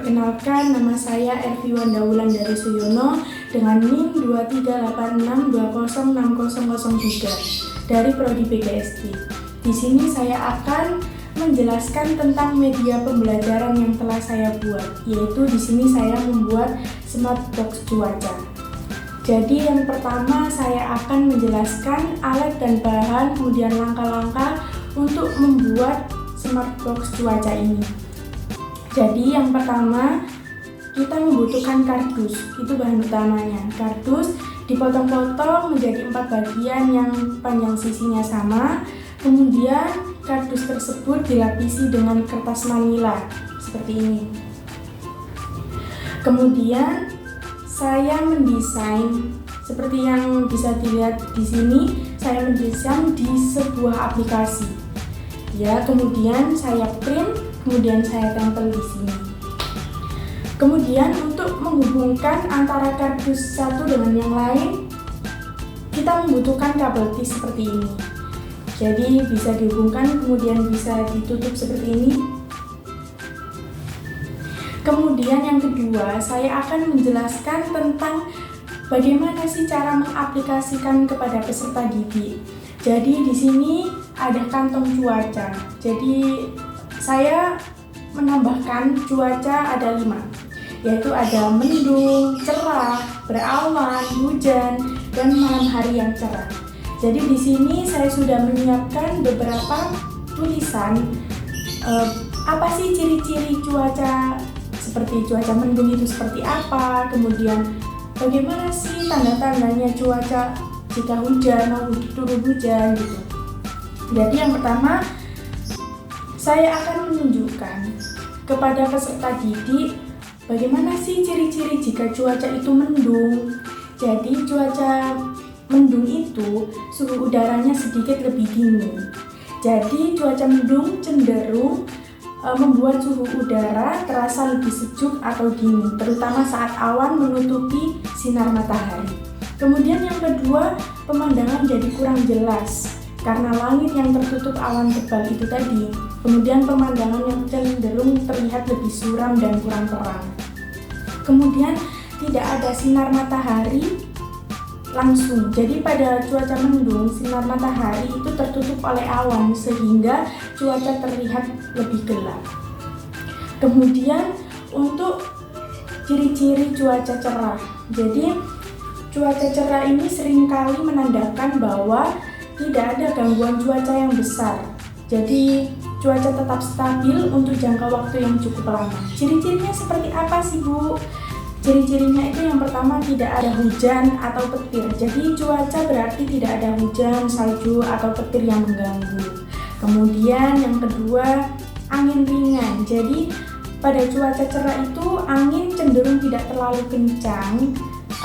Perkenalkan, nama saya Ervi Wanda Wulandari Suyono dengan NIM 2386206003 dari Prodi PGSD. Di sini saya akan menjelaskan tentang media pembelajaran yang telah saya buat, yaitu di sini saya membuat smart box cuaca. Jadi yang pertama saya akan menjelaskan alat dan bahan, kemudian langkah-langkah untuk membuat smart box cuaca ini. Jadi yang pertama kita membutuhkan kardus, itu bahan utamanya. Kardus dipotong-potong menjadi 4 bagian yang panjang sisinya sama. Kemudian kardus tersebut dilapisi dengan kertas manila seperti ini. Kemudian saya mendesain seperti yang bisa dilihat di sini, saya mendesain di sebuah aplikasi. Ya, kemudian saya print, kemudian saya tempel di sini. Kemudian untuk menghubungkan antara kardus satu dengan yang lain, kita membutuhkan kabel T seperti ini. Jadi bisa dihubungkan, kemudian bisa ditutup seperti ini. Kemudian yang kedua, saya akan menjelaskan tentang bagaimana sih cara mengaplikasikan kepada peserta didik. Jadi di sini ada kantong cuaca. Jadi saya menambahkan cuaca ada 5, yaitu ada mendung, cerah, berawan, hujan, dan malam hari yang cerah. Jadi di sini saya sudah menyiapkan beberapa tulisan apa sih ciri-ciri cuaca, seperti cuaca mendung itu seperti apa, kemudian bagaimana sih tanda-tandanya cuaca jika hujan mau turun hujan gitu. Jadi yang pertama saya akan menunjukkan kepada peserta didik bagaimana sih ciri-ciri jika cuaca itu mendung. Jadi cuaca mendung itu suhu udaranya sedikit lebih dingin. Jadi cuaca mendung cenderung membuat suhu udara terasa lebih sejuk atau dingin, terutama saat awan menutupi sinar matahari. Kemudian yang kedua, pemandangan jadi kurang jelas karena langit yang tertutup awan tebal itu tadi. Kemudian pemandangan yang cenderung terlihat lebih suram dan kurang terang. Kemudian tidak ada sinar matahari langsung. Jadi pada cuaca mendung, sinar matahari itu tertutup oleh awan sehingga cuaca terlihat lebih gelap. Kemudian untuk ciri-ciri cuaca cerah. Jadi cuaca cerah ini seringkali menandakan bahwa tidak ada gangguan cuaca yang besar. Jadi cuaca tetap stabil untuk jangka waktu yang cukup lama. Ciri-cirinya seperti apa sih, Bu? Ciri-cirinya itu yang pertama tidak ada hujan atau petir. Jadi cuaca berarti tidak ada hujan, salju atau petir yang mengganggu. Kemudian yang kedua, angin ringan. Jadi pada cuaca cerah itu angin cenderung tidak terlalu kencang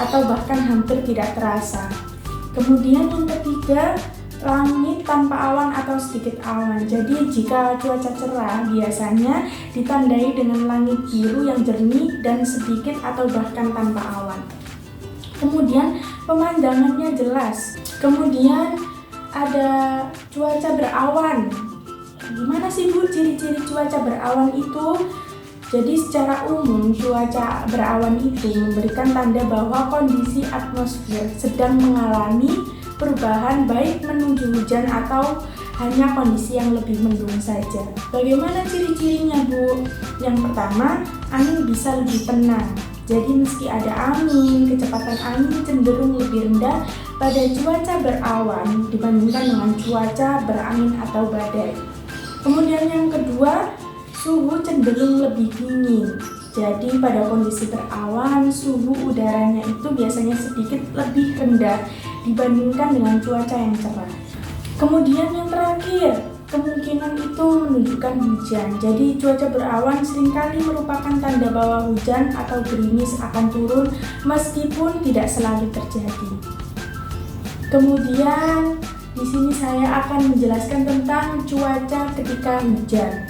atau bahkan hampir tidak terasa. Kemudian yang ketiga, langit tanpa awan atau sedikit awan. Jadi jika cuaca cerah biasanya ditandai dengan langit biru yang jernih dan sedikit atau bahkan tanpa awan. Kemudian pemandangannya jelas. Kemudian ada cuaca berawan. Gimana sih, Bu, ciri-ciri cuaca berawan itu? Jadi secara umum cuaca berawan itu memberikan tanda bahwa kondisi atmosfer sedang mengalami perubahan baik menuju hujan atau hanya kondisi yang lebih mendung saja. Bagaimana ciri-cirinya, Bu? Yang pertama, angin bisa lebih tenang. Jadi meski ada angin, kecepatan angin cenderung lebih rendah pada cuaca berawan dibandingkan dengan cuaca berangin atau badai. Kemudian yang kedua, suhu cenderung lebih dingin. Jadi pada kondisi berawan, suhu udaranya itu biasanya sedikit lebih rendah dibandingkan dengan cuaca yang cerah. Kemudian yang terakhir, kemungkinan itu menunjukkan hujan. Jadi cuaca berawan seringkali merupakan tanda bahwa hujan atau gerimis akan turun meskipun tidak selalu terjadi. Kemudian di sini saya akan menjelaskan tentang cuaca ketika hujan.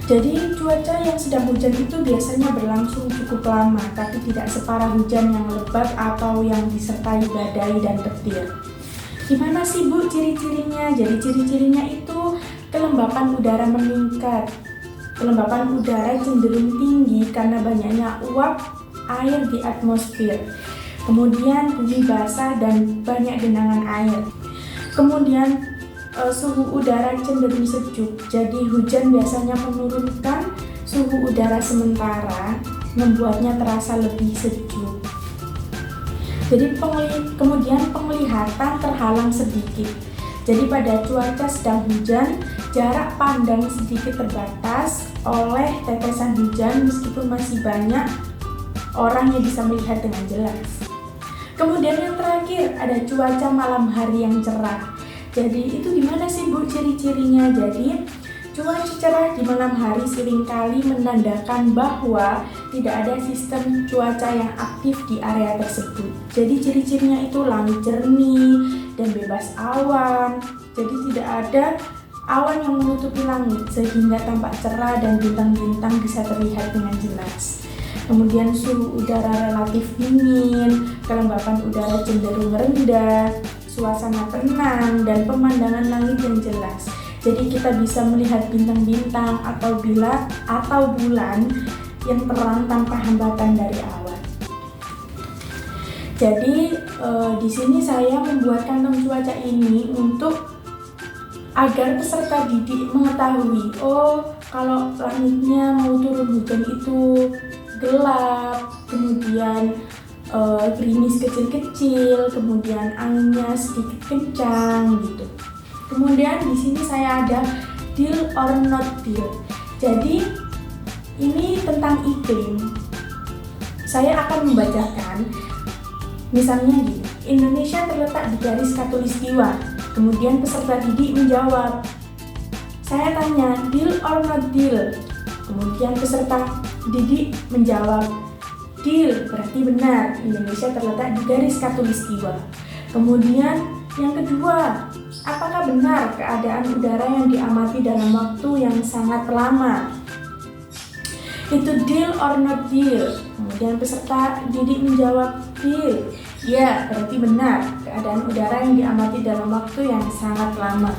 Jadi cuaca yang sedang hujan itu biasanya berlangsung cukup lama, tapi tidak separah hujan yang lebat atau yang disertai badai dan petir. Gimana sih, Bu, ciri-cirinya? Jadi ciri-cirinya itu kelembapan udara meningkat. kelembapan udara cenderung tinggi karena banyaknya uap air di atmosfer. Kemudian bumi basah dan banyak genangan air. Kemudian suhu udara cenderung sejuk, jadi hujan biasanya menurunkan suhu udara sementara, membuatnya terasa lebih sejuk. Jadi kemudian penglihatan terhalang sedikit. Jadi pada cuaca sedang hujan, jarak pandang sedikit terbatas oleh tetesan hujan meskipun masih banyak orang yang bisa melihat dengan jelas. Kemudian yang terakhir ada cuaca malam hari yang cerah. Jadi itu gimana sih Bu ciri-cirinya? Jadi cuaca cerah di malam hari seringkali menandakan bahwa tidak ada sistem cuaca yang aktif di area tersebut. Jadi ciri-cirinya itu langit jernih dan bebas awan. Jadi tidak ada awan yang menutupi langit sehingga tampak cerah dan bintang-bintang bisa terlihat dengan jelas. Kemudian suhu udara relatif dingin, kelembapan udara cenderung rendah, suasana tenang, dan pemandangan langit yang jelas. Jadi kita bisa melihat bintang-bintang atau bulan yang terang tanpa hambatan dari awan. Jadi di sini saya membuat kantong cuaca ini untuk agar peserta didik mengetahui, oh kalau langitnya mau turun hujan itu gelap, kemudian gerimis kecil-kecil, kemudian anginnya sedikit kencang gitu. Kemudian di sini saya ada deal or not deal. Jadi ini tentang iklim. Saya akan membacakan, misalnya gini, Indonesia terletak di garis khatulistiwa. Kemudian peserta didik menjawab. Saya tanya, deal or not deal? Kemudian peserta didik menjawab, deal, berarti benar, Indonesia terletak di garis khatulistiwa. Kemudian yang kedua, apakah benar keadaan udara yang diamati dalam waktu yang sangat lama? Itu deal or not deal? Kemudian peserta didik menjawab deal. Ya, berarti benar, keadaan udara yang diamati dalam waktu yang sangat lama.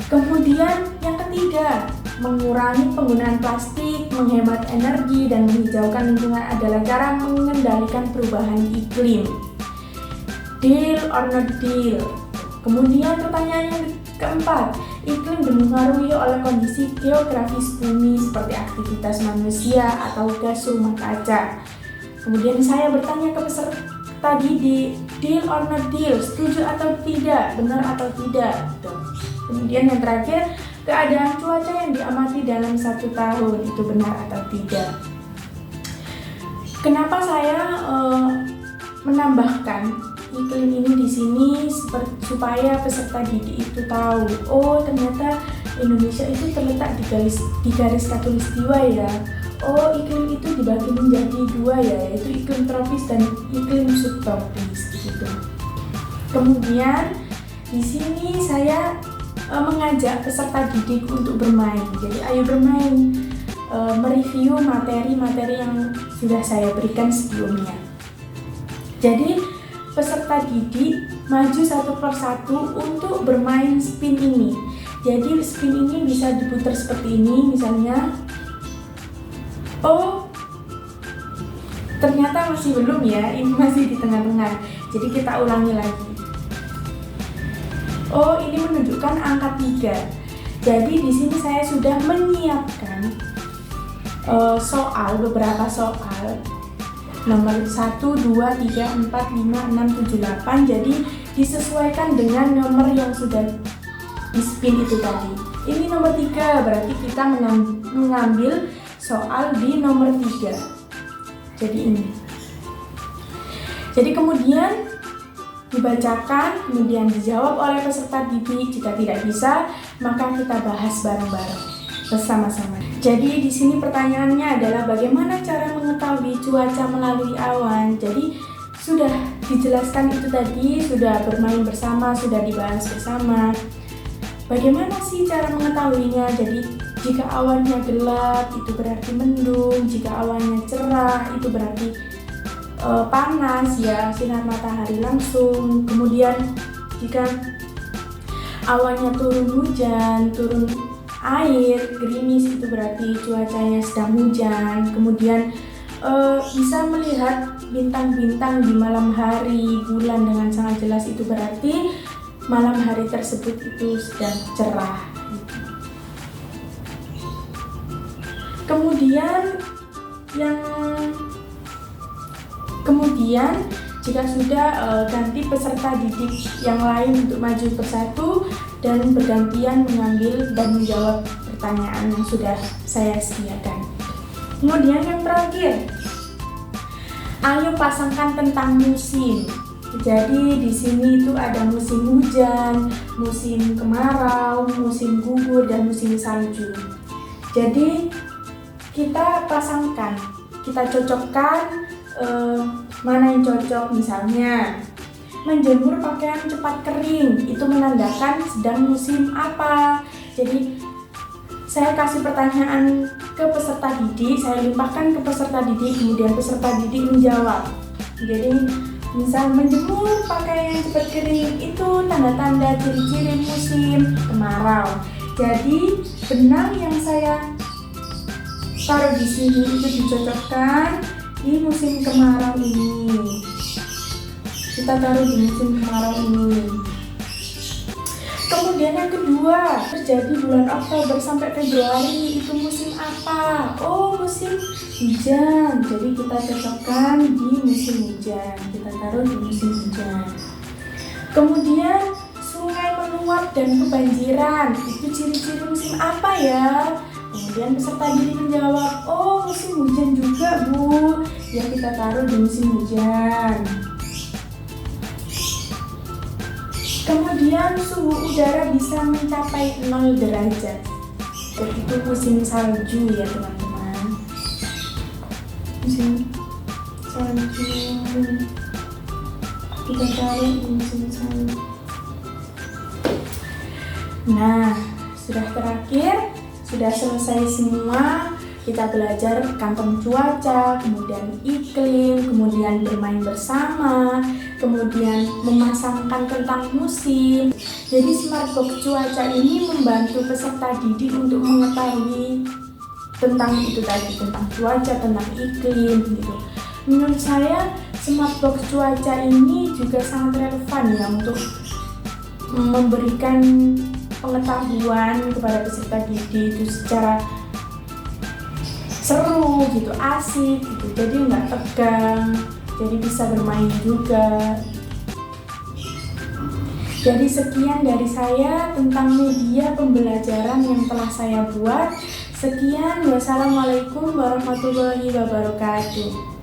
Kemudian yang ketiga, mengurangi penggunaan plastik, menghemat energi, dan menghijaukan lingkungan adalah cara mengendalikan perubahan iklim. Deal or not deal? Kemudian pertanyaan yang keempat, iklim dipengaruhi oleh kondisi geografis bumi seperti aktivitas manusia atau gas rumah kaca. Kemudian saya bertanya ke peserta didik, deal or not deal? Setuju atau tidak? Benar atau tidak? Kemudian yang terakhir, keadaan cuaca yang diamati dalam 1 tahun itu benar atau tidak? Kenapa saya menambahkan iklim ini di sini supaya peserta didik itu tahu, oh ternyata Indonesia itu terletak di garis khatulistiwa ya. Oh, iklim itu dibagi menjadi 2 ya, yaitu iklim tropis dan iklim subtropis gitu. Kemudian di sini saya mengajak peserta didik untuk bermain. Jadi ayo bermain, mereview materi-materi yang sudah saya berikan sebelumnya. Jadi peserta didik maju satu persatu untuk bermain spin ini. Jadi spin ini bisa diputar seperti ini, misalnya. Oh, ternyata masih belum ya, ini masih di tengah-tengah. Jadi kita ulangi lagi. Oh, ini menunjukkan angka 3. Jadi di sini saya sudah menyiapkan beberapa soal. Nomor 1, 2, 3, 4, 5, 6, 7, 8. Jadi disesuaikan dengan nomor yang sudah di spin itu tadi. Ini nomor 3, berarti kita mengambil soal di nomor 3. Jadi ini. Jadi kemudian dibacakan, kemudian dijawab oleh peserta didik. Jika tidak bisa, maka kita bahas bareng-bareng bersama-sama. Jadi di sini pertanyaannya adalah bagaimana cara mengetahui cuaca melalui awan. Jadi sudah dijelaskan itu tadi, sudah bermain bersama, sudah dibahas bersama. Bagaimana sih cara mengetahuinya? Jadi jika awannya gelap itu berarti mendung, jika awannya cerah itu berarti panas ya, sinar matahari langsung. Kemudian jika awannya turun hujan, turun air, gerimis itu berarti cuacanya sedang hujan. Kemudian bisa melihat bintang-bintang di malam hari, bulan dengan sangat jelas itu berarti malam hari tersebut itu sedang cerah. Kemudian jika sudah ganti peserta didik yang lain untuk maju persatu dan bergantian mengambil dan menjawab pertanyaan yang sudah saya sediakan. Kemudian yang terakhir, ayo pasangkan tentang musim. Jadi di sini itu ada musim hujan, musim kemarau, musim gugur, dan musim salju. Jadi kita pasangkan, kita cocokkan mana yang cocok. Misalnya menjemur pakaian cepat kering itu menandakan sedang musim apa. Jadi saya kasih pertanyaan ke peserta didik, saya limpahkan ke peserta didik, kemudian peserta didik menjawab. Jadi misal menjemur pakaian cepat kering itu tanda-tanda ciri-ciri musim kemarau. Jadi benang yang saya taruh di sini itu dicocokkan di musim kemarau ini. Kita taruh di musim kemarau ini. Kemudian yang kedua, terjadi bulan Oktober sampai Februari itu musim apa? Oh, musim hujan. Jadi kita cocokkan di musim hujan. Kita taruh di musim hujan. Kemudian sungai meluap dan kebanjiran. Itu ciri-ciri musim apa ya? Kemudian peserta didik menjawab, oh musim hujan juga Bu. Ya kita taruh di musim hujan. Kemudian suhu udara bisa mencapai 0 derajat. Itu musim salju ya teman-teman. Musim salju. Kita taruh di musim salju. Nah, sudah terakhir, sudah selesai semua. Kita belajar kantong cuaca, kemudian iklim, kemudian bermain bersama, kemudian memasangkan tentang musim. Jadi Smartbox cuaca ini membantu peserta didik untuk mengetahui tentang itu tadi, tentang cuaca, tentang iklim gitu. Menurut saya Smartbox cuaca ini juga sangat relevan ya untuk memberikan pengetahuan kepada peserta didik itu secara seru gitu, asik gitu, jadi nggak tegang, jadi bisa bermain juga. Jadi sekian dari saya tentang media pembelajaran yang telah saya buat. Sekian, wassalamualaikum warahmatullahi wabarakatuh.